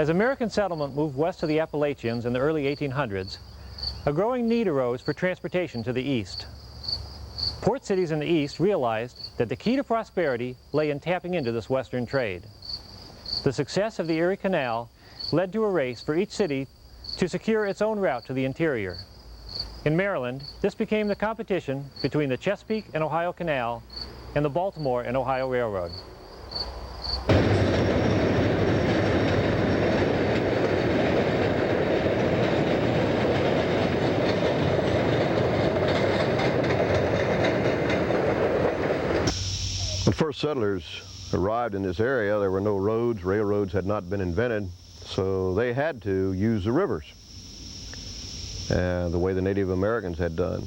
As American settlement moved west of the Appalachians in the early 1800s, a growing need arose for transportation to the east. Port cities in the east realized that the key to prosperity lay in tapping into this western trade. The success of the Erie Canal led to a race for each city to secure its own route to the interior. In Maryland, this became the competition between the Chesapeake and Ohio Canal and the Baltimore and Ohio Railroad. When first settlers arrived in this area, there were no roads. Railroads had not been invented, so they had to use the rivers, the way the Native Americans had done.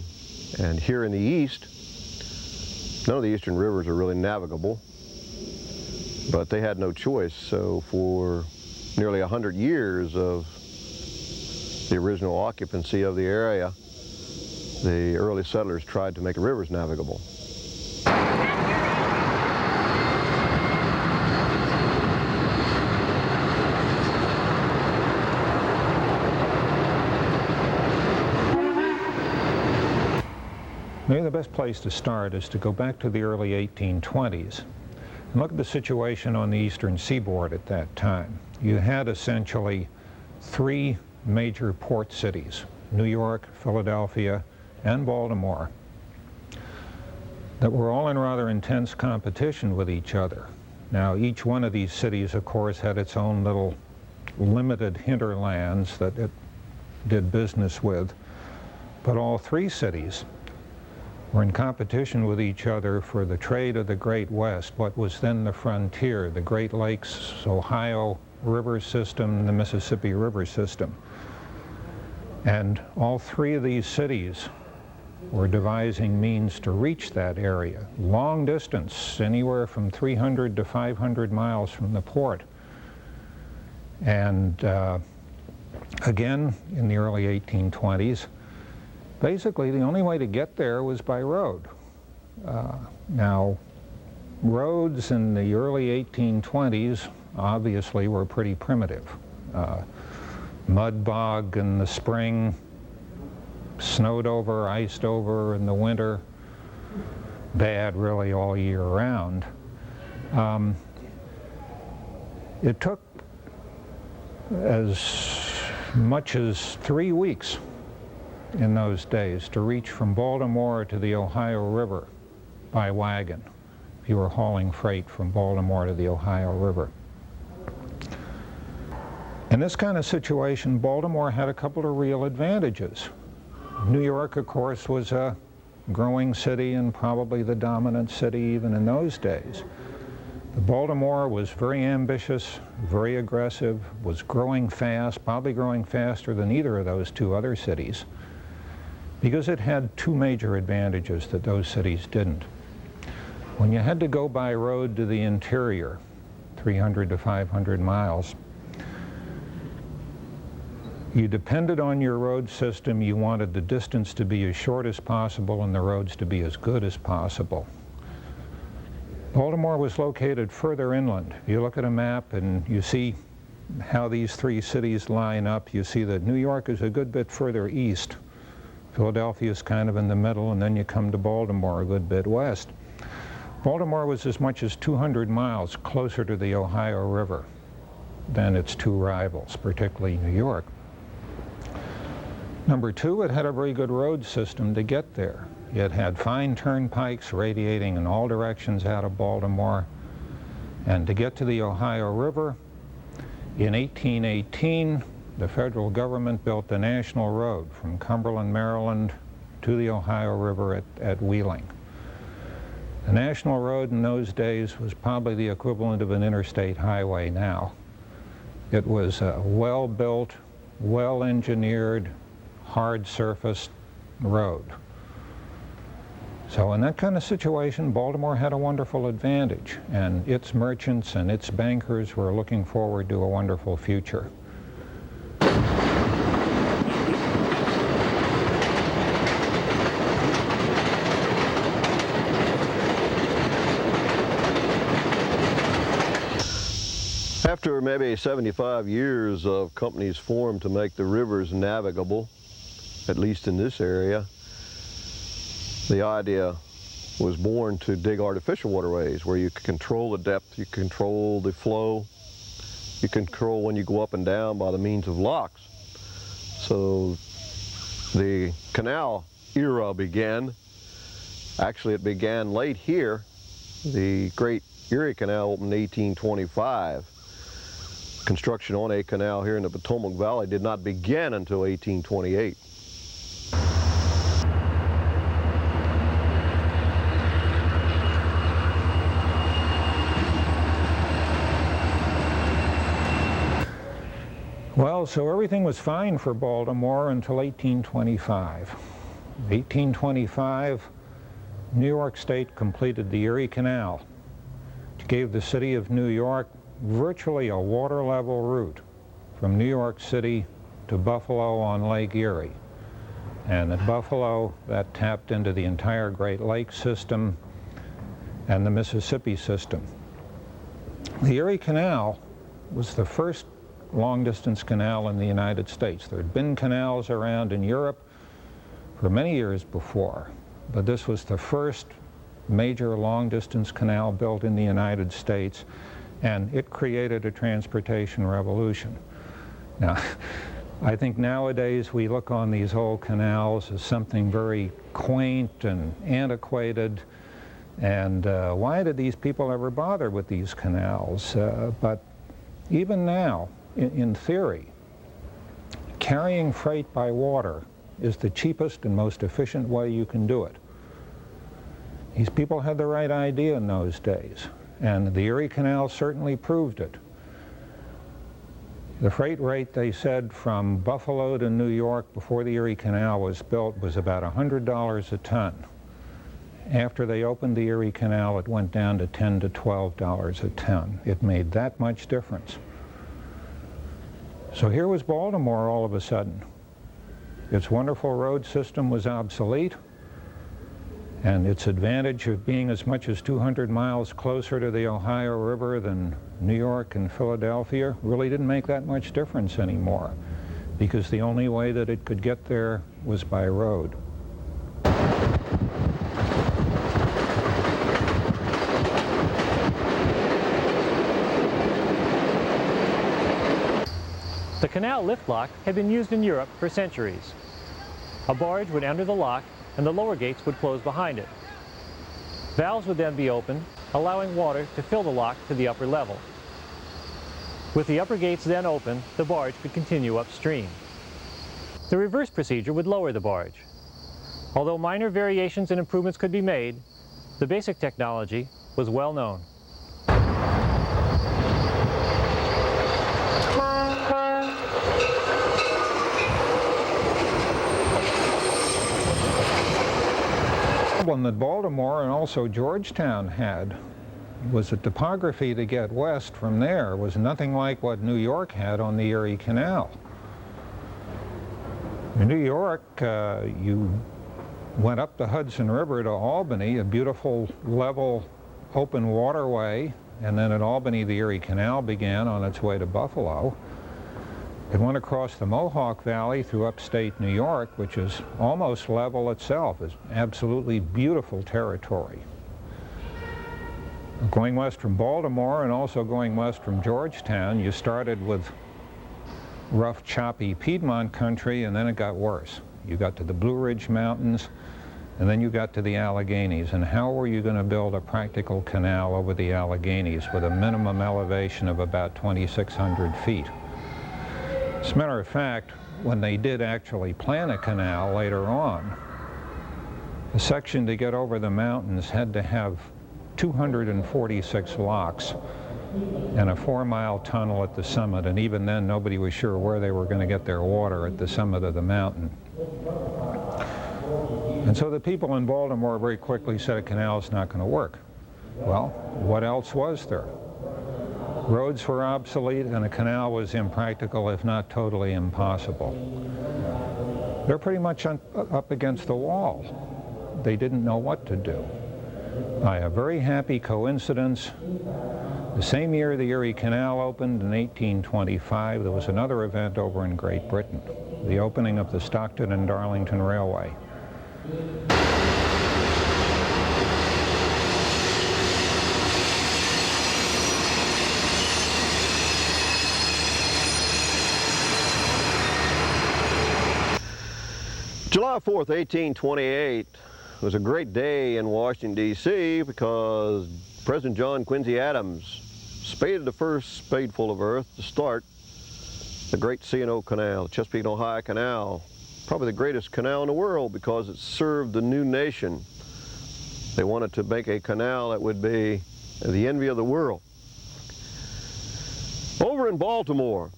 And here in the east, none of the eastern rivers are really navigable, but they had no choice. So for nearly 100 years of the original occupancy of the area, the early settlers tried to make the rivers navigable. Maybe the best place to start is to go back to the early 1820s and look at the situation on the eastern seaboard at that time. You had essentially three major port cities, New York, Philadelphia, and Baltimore, that were all in rather intense competition with each other. Now, each one of these cities, of course, had its own little limited hinterlands that it did business with, but all three cities were in competition with each other for the trade of the Great West, what was then the frontier, the Great Lakes, Ohio River system, the Mississippi River system. And all three of these cities were devising means to reach that area, long distance, anywhere from 300 to 500 miles from the port. And again, in the early 1820s, basically, the only way to get there was by road. Now, roads in the early 1820s obviously were pretty primitive. Mud bog in the spring, snowed over, iced over in the winter, bad really all year round. It took as much as 3 weeks in those days to reach from Baltimore to the Ohio River by wagon, if you were hauling freight from Baltimore to the Ohio River. In this kind of situation, Baltimore had a couple of real advantages. New York, of course, was a growing city and probably the dominant city even in those days. Baltimore was very ambitious, very aggressive, was growing fast, probably growing faster than either of those two other cities, because it had two major advantages that those cities didn't. When you had to go by road to the interior, 300 to 500 miles, you depended on your road system. You wanted the distance to be as short as possible and the roads to be as good as possible. Baltimore was located further inland. If you look at a map and you see how these three cities line up, you see that New York is a good bit further east. Philadelphia is kind of in the middle, and then you come to Baltimore a good bit west. Baltimore was as much as 200 miles closer to the Ohio River than its two rivals, particularly New York. Number two, it had a very good road system to get there. It had fine turnpikes radiating in all directions out of Baltimore. And to get to the Ohio River, in 1818, the federal government built the National Road from Cumberland, Maryland to the Ohio River at Wheeling. The National Road in those days was probably the equivalent of an interstate highway now. It was a well-built, well-engineered, hard-surfaced road. So in that kind of situation, Baltimore had a wonderful advantage, and its merchants and its bankers were looking forward to a wonderful future. After After maybe 75 years of companies formed to make the rivers navigable, at least in this area, the idea was born to dig artificial waterways where you can control the depth, you control the flow, you control when you go up and down by the means of locks. So the canal era began. Actually, it began late here. The Great Erie Canal opened in 1825. Construction on a canal here in the Potomac Valley did not begin until 1828. Well, so everything was fine for Baltimore until 1825. 1825, New York State completed the Erie Canal, which gave the city of New York virtually a water level route from New York City to Buffalo on Lake Erie. And at Buffalo, that tapped into the entire Great Lakes system and the Mississippi system. The Erie Canal was the first long-distance canal in the United States. There had been canals around in Europe for many years before, but this was the first major long-distance canal built in the United States, and it created a transportation revolution. Now, I think nowadays we look on these old canals as something very quaint and antiquated, and why did these people ever bother with these canals? But even now, in theory, carrying freight by water is the cheapest and most efficient way you can do it. These people had the right idea in those days, and the Erie Canal certainly proved it. The freight rate, they said, from Buffalo to New York before the Erie Canal was built was about $100 a ton. After they opened the Erie Canal, it went down to $10 to $12 a ton. It made that much difference. So here was Baltimore all of a sudden. Its wonderful road system was obsolete, and its advantage of being as much as 200 miles closer to the Ohio River than New York and Philadelphia really didn't make that much difference anymore, because the only way that it could get there was by road. The canal lift lock had been used in Europe for centuries. A barge would enter the lock and the lower gates would close behind it. Valves would then be opened, allowing water to fill the lock to the upper level. With the upper gates then open, the barge could continue upstream. The reverse procedure would lower the barge. Although minor variations and improvements could be made, the basic technology was well known. The problem that Baltimore and also Georgetown had was the topography to get west from there was nothing like what New York had on the Erie Canal. In New York, you went up the Hudson River to Albany, a beautiful, level, open waterway, and then at Albany the Erie Canal began on its way to Buffalo. It went across the Mohawk Valley through upstate New York, which is almost level itself. It's absolutely beautiful territory. Going west from Baltimore and also going west from Georgetown, you started with rough, choppy Piedmont country, and then it got worse. You got to the Blue Ridge Mountains, and then you got to the Alleghenies. And how were you going to build a practical canal over the Alleghenies with a minimum elevation of about 2,600 feet? As a matter of fact, when they did actually plan a canal later on, the section to get over the mountains had to have 246 locks and a 4-mile tunnel at the summit, and even then nobody was sure where they were going to get their water at the summit of the mountain. And so the people in Baltimore very quickly said a canal is not going to work. Well, what else was there? Roads were obsolete and a canal was impractical, if not totally impossible. They're pretty much up against the wall. They didn't know what to do. By a very happy coincidence, The same year the Erie Canal opened in 1825, there was another event over in Great Britain, the opening of the Stockton and Darlington Railway. July 4th, 1828 was a great day in Washington, D.C. because President John Quincy Adams spaded the first spadeful of earth to start the great C&O Canal, the Chesapeake Ohio Canal, probably the greatest canal in the world because it served the new nation. They wanted to make a canal that would be the envy of the world. Over in Baltimore,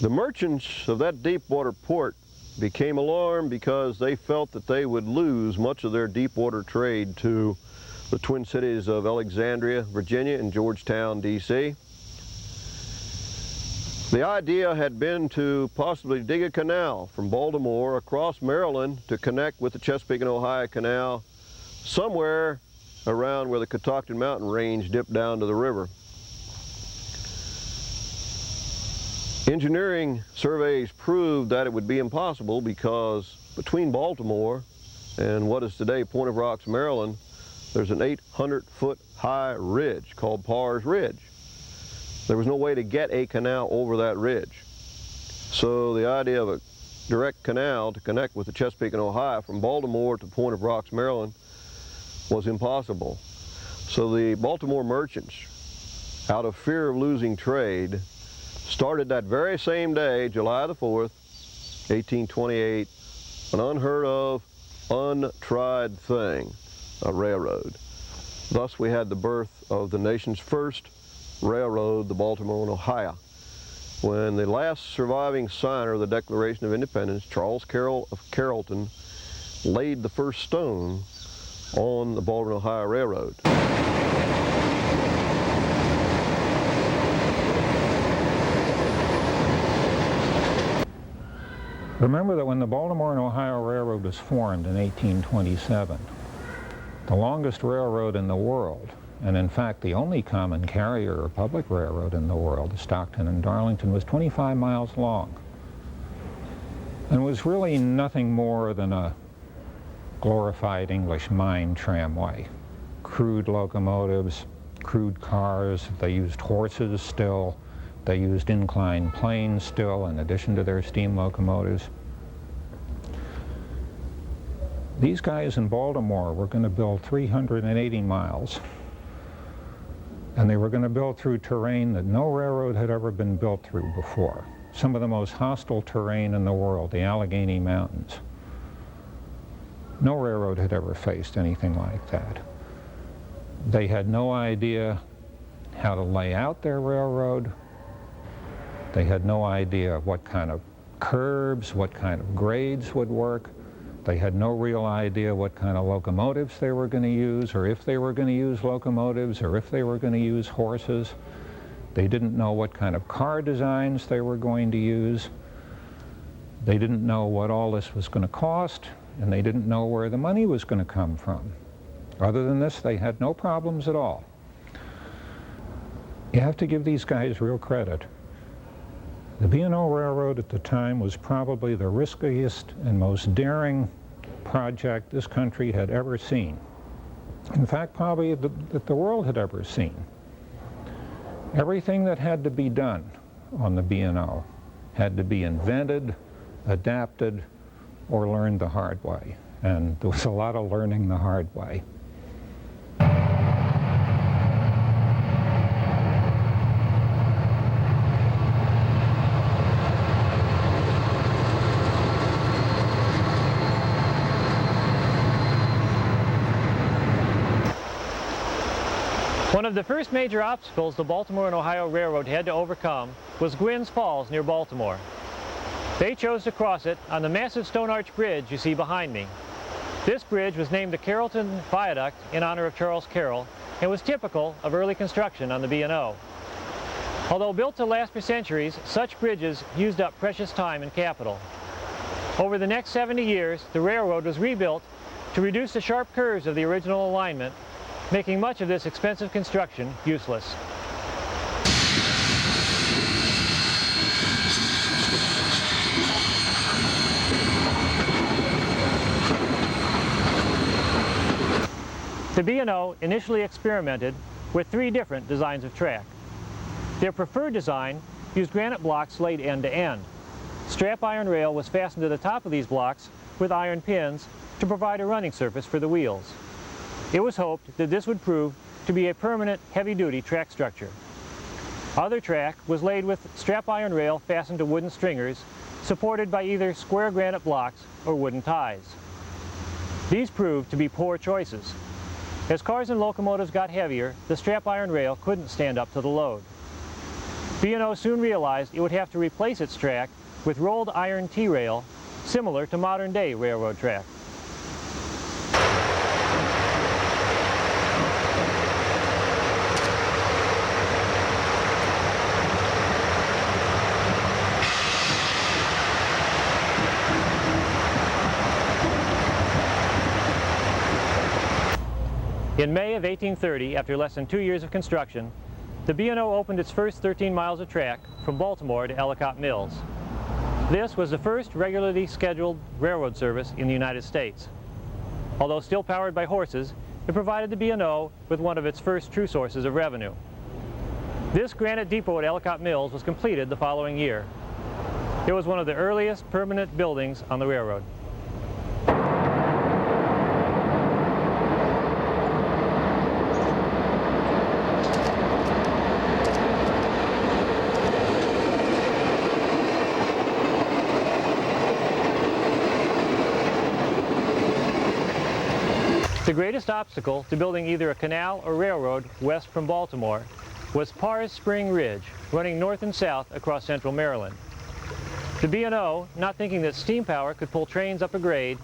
the merchants of that deep water port became alarmed because they felt that they would lose much of their deep water trade to the twin cities of Alexandria, Virginia, and Georgetown, D.C. The idea had been to possibly dig a canal from Baltimore across Maryland to connect with the Chesapeake and Ohio Canal somewhere around where the Catoctin Mountain Range dipped down to the river. Engineering surveys proved that it would be impossible because between Baltimore and what is today Point of Rocks, Maryland, there's an 800-foot high ridge called Parr's Ridge. There was no way to get a canal over that ridge. So the idea of a direct canal to connect with the Chesapeake and Ohio from Baltimore to Point of Rocks, Maryland was impossible. So the Baltimore merchants, out of fear of losing trade, started that very same day, July the 4th, 1828, an unheard of, untried thing, a railroad. Thus we had the birth of the nation's first railroad, the Baltimore and Ohio, when the last surviving signer of the Declaration of Independence, Charles Carroll of Carrollton, laid the first stone on the Baltimore Ohio Railroad. Remember that when the Baltimore and Ohio Railroad was formed in 1827, the longest railroad in the world, and in fact the only common carrier or public railroad in the world, the Stockton and Darlington, was 25 miles long and was really nothing more than a glorified English mine tramway. Crude locomotives, crude cars, they used horses still, they used inclined planes still in addition to their steam locomotives. These guys in Baltimore were going to build 380 miles, and they were going to build through terrain that no railroad had ever been built through before. Some of the most hostile terrain in the world, the Allegheny Mountains. No railroad had ever faced anything like that. They had no idea how to lay out their railroad. They had no idea what kind of curbs, what kind of grades would work. They had no real idea what kind of locomotives they were going to use, or if they were going to use locomotives, or if they were going to use horses. They didn't know what kind of car designs they were going to use. They didn't know what all this was going to cost, and they didn't know where the money was going to come from. Other than this, they had no problems at all. You have to give these guys real credit. The B&O Railroad at the time was probably the riskiest and most daring project this country had ever seen. In fact, probably that the world had ever seen. Everything that had to be done on the B&O had to be invented, adapted, or learned the hard way. And there was a lot of learning the hard way. One of the first major obstacles the Baltimore and Ohio Railroad had to overcome was Gwynns Falls near Baltimore. They chose to cross it on the massive stone arch bridge you see behind me. This bridge was named the Carrollton Viaduct in honor of Charles Carroll and was typical of early construction on the B&O. Although built to last for centuries, such bridges used up precious time and capital. Over the next 70 years, the railroad was rebuilt to reduce the sharp curves of the original alignment, making much of this expensive construction useless. The B&O initially experimented with 3 different designs of track. Their preferred design used granite blocks laid end to end. Strap iron rail was fastened to the top of these blocks with iron pins to provide a running surface for the wheels. It was hoped that this would prove to be a permanent heavy-duty track structure. Other track was laid with strap iron rail fastened to wooden stringers supported by either square granite blocks or wooden ties. These proved to be poor choices. As cars and locomotives got heavier, the strap iron rail couldn't stand up to the load. B&O soon realized it would have to replace its track with rolled iron T-rail, similar to modern-day railroad track. In May of 1830, after less than 2 years of construction, the B&O opened its first 13 miles of track from Baltimore to Ellicott Mills. This was the first regularly scheduled railroad service in the United States. Although still powered by horses, it provided the B&O with one of its first true sources of revenue. This granite depot at Ellicott Mills was completed the following year. It was one of the earliest permanent buildings on the railroad. The greatest obstacle to building either a canal or railroad west from Baltimore was Parr's Spring Ridge, running north and south across central Maryland. The B&O, not thinking that steam power could pull trains up a grade,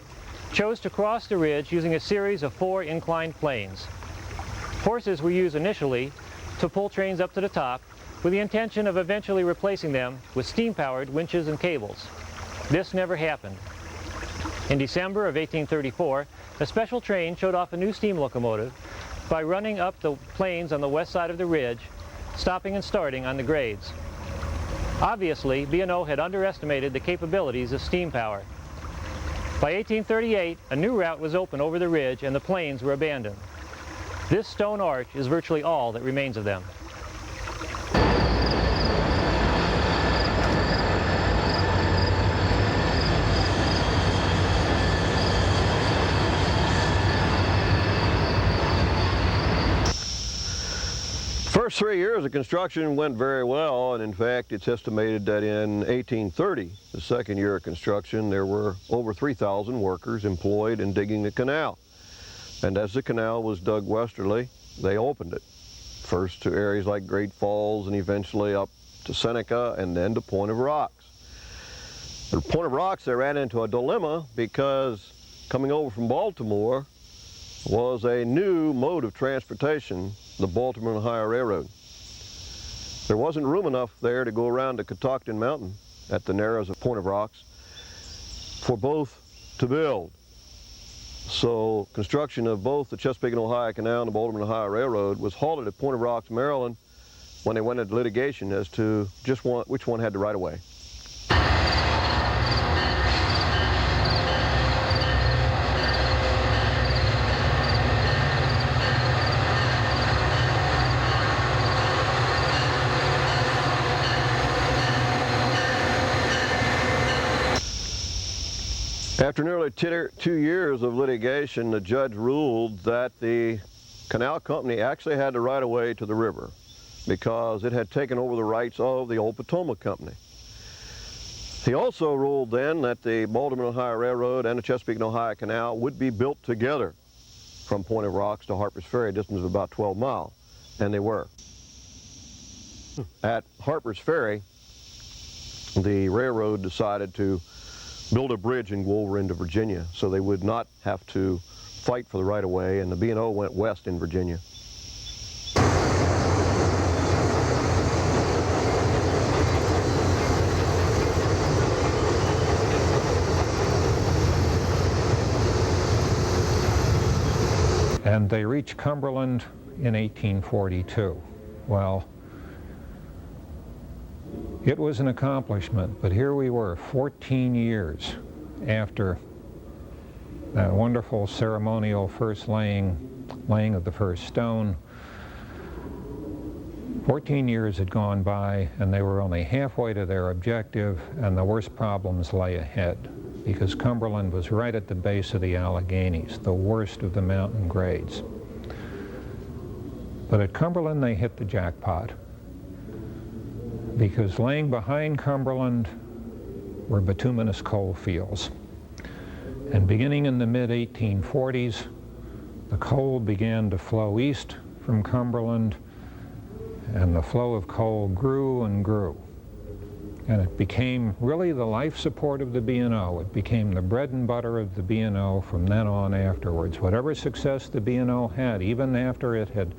chose to cross the ridge using a series of 4 inclined planes. Horses were used initially to pull trains up to the top, with the intention of eventually replacing them with steam-powered winches and cables. This never happened. In December of 1834, a special train showed off a new steam locomotive by running up the planes on the west side of the ridge, stopping and starting on the grades. Obviously, B&O had underestimated the capabilities of steam power. By 1838, a new route was open over the ridge and the planes were abandoned. This stone arch is virtually all that remains of them. First 3 years of construction went very well, and in fact it's estimated that in 1830, the second year of construction, there were over 3,000 workers employed in digging the canal. And as the canal was dug westerly, they opened it, first to areas like Great Falls and eventually up to Seneca and then to Point of Rocks. At Point of Rocks they ran into a dilemma because coming over from Baltimore was a new mode of transportation, the Baltimore Ohio Railroad. There wasn't room enough there to go around to Catoctin Mountain at the narrows of Point of Rocks for both to build. So construction of both the Chesapeake Ohio Canal and the Baltimore Ohio Railroad was halted at Point of Rocks, Maryland, when they went into litigation as to just which one had the right of way. After nearly 2 years of litigation, the judge ruled that the canal company actually had the right of way to the river because it had taken over the rights of the old Potomac company. He also ruled then that the Baltimore Ohio Railroad and the Chesapeake Ohio Canal would be built together from Point of Rocks to Harper's Ferry, a distance of about 12 miles, and they were. At Harper's Ferry, the railroad decided to build a bridge and go over into Virginia so they would not have to fight for the right-of-way, and the B&O went west in Virginia. And they reached Cumberland in 1842. Well, it was an accomplishment, but here we were 14 years after that wonderful ceremonial first laying laying of the first stone. 14 years had gone by and they were only halfway to their objective, and the worst problems lay ahead because Cumberland was right at the base of the Alleghenies, the worst of the mountain grades. But at Cumberland they hit the jackpot because laying behind Cumberland were bituminous coal fields. And beginning in the mid-1840s, the coal began to flow east from Cumberland, and the flow of coal grew and grew. And it became really the life support of the B&O. It became the bread and butter of the B&O from then on afterwards. Whatever success the B&O had, even after it had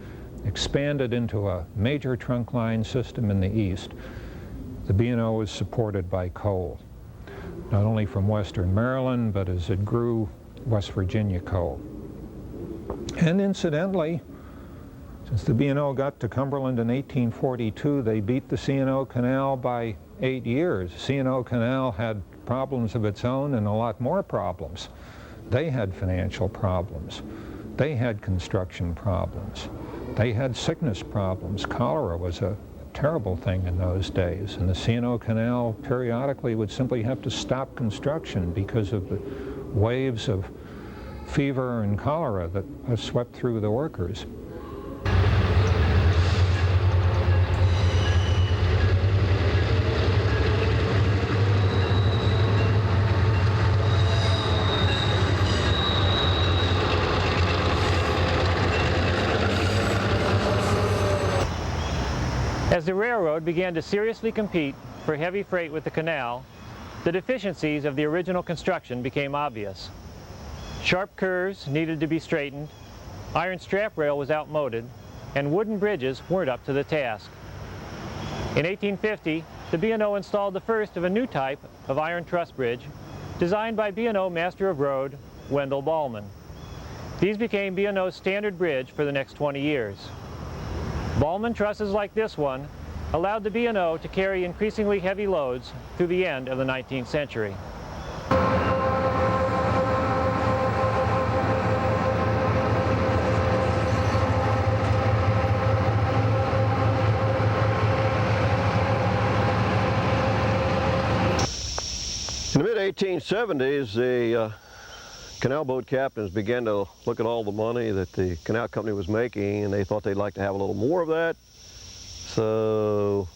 expanded into a major trunk line system in the east, the B&O was supported by coal, not only from western Maryland, but as it grew, West Virginia coal. And incidentally, since the B&O got to Cumberland in 1842, they beat the C&O Canal by 8 years. The C&O Canal had problems of its own and a lot more problems. They had financial problems. They had construction problems. They had sickness problems. Cholera was a terrible thing in those days, and the C&O Canal periodically would simply have to stop construction because of the waves of fever and cholera that swept through the workers. As the railroad began to seriously compete for heavy freight with the canal, the deficiencies of the original construction became obvious. Sharp curves needed to be straightened, iron strap rail was outmoded, and wooden bridges weren't up to the task. In 1850, the B&O installed the first of a new type of iron truss bridge designed by B&O Master of Road, Wendell Ballman. These became B&O's standard bridge for the next 20 years. Ballman trusses like this one allowed the B&O to carry increasingly heavy loads through the end of the 19th century. In the mid-1870s, the canal boat captains began to look at all the money that the canal company was making, and they thought they'd like to have a little more of that. So,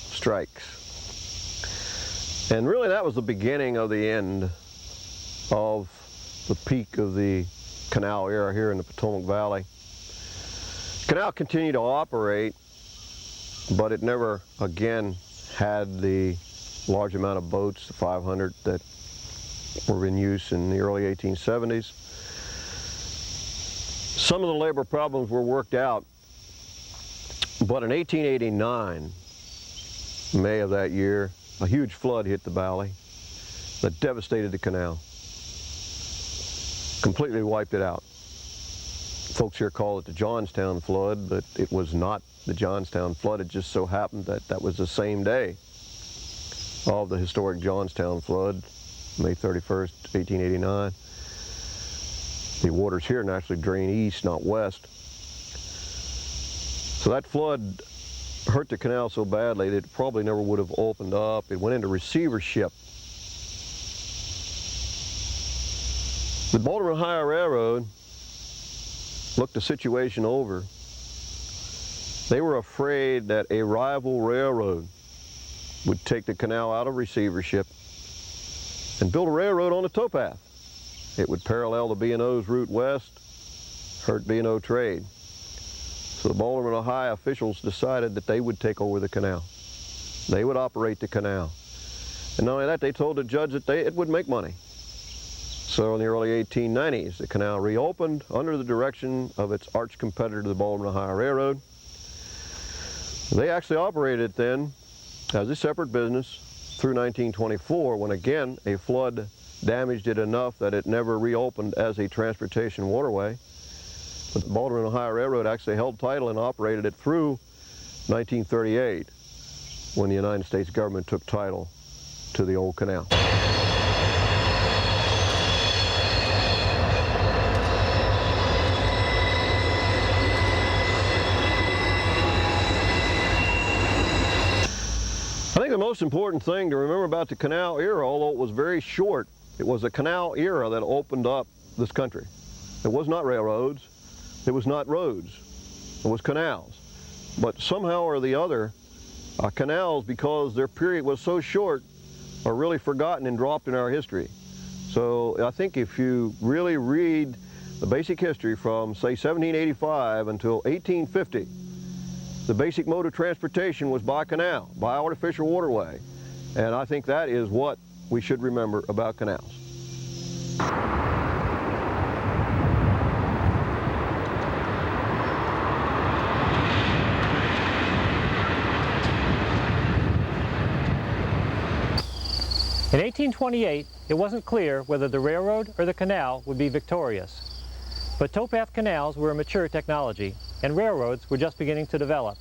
strikes. And really that was the beginning of the end of the peak of the canal era here in the Potomac Valley. The canal continued to operate, but it never again had the large amount of boats, the 500 that were in use in the early 1870s. Some of the labor problems were worked out, but in 1889, May of that year, a huge flood hit the valley that devastated the canal. Completely wiped it out. Folks here call it the Johnstown flood, but it was not the Johnstown flood. It just so happened that that was the same day of the historic Johnstown flood, May 31st, 1889. The waters here naturally drain east, not west. So that flood hurt the canal so badly that it probably never would have opened up. It went into receivership. The Baltimore Ohio Railroad looked the situation over. They were afraid that a rival railroad would take the canal out of receivership and build a railroad on the towpath. It would parallel the B&O's route west, hurt B&O trade. So the Baltimore, Ohio officials decided that they would take over the canal. They would operate the canal. And not only that, they told the judge that it would make money. So in the early 1890s, the canal reopened under the direction of its arch competitor, the Baltimore Ohio Railroad. They actually operated it then as a separate business through 1924, when again a flood damaged it enough that it never reopened as a transportation waterway. But the Baltimore Ohio Railroad actually held title and operated it through 1938, when the United States government took title to the old canal. most important thing to remember about the canal era, although it was very short, it was the canal era that opened up this country. It was not railroads, it was not roads, it was canals. But somehow or the other, canals, because their period was so short, are really forgotten and dropped in our history. So I think if you really read the basic history from, say, 1785 until 1850, the basic mode of transportation was by canal, by artificial waterway. And I think that is what we should remember about canals. In 1828, it wasn't clear whether the railroad or the canal would be victorious. But towpath canals were a mature technology, and railroads were just beginning to develop.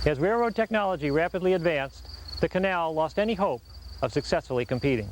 As railroad technology rapidly advanced, the canal lost any hope of successfully competing.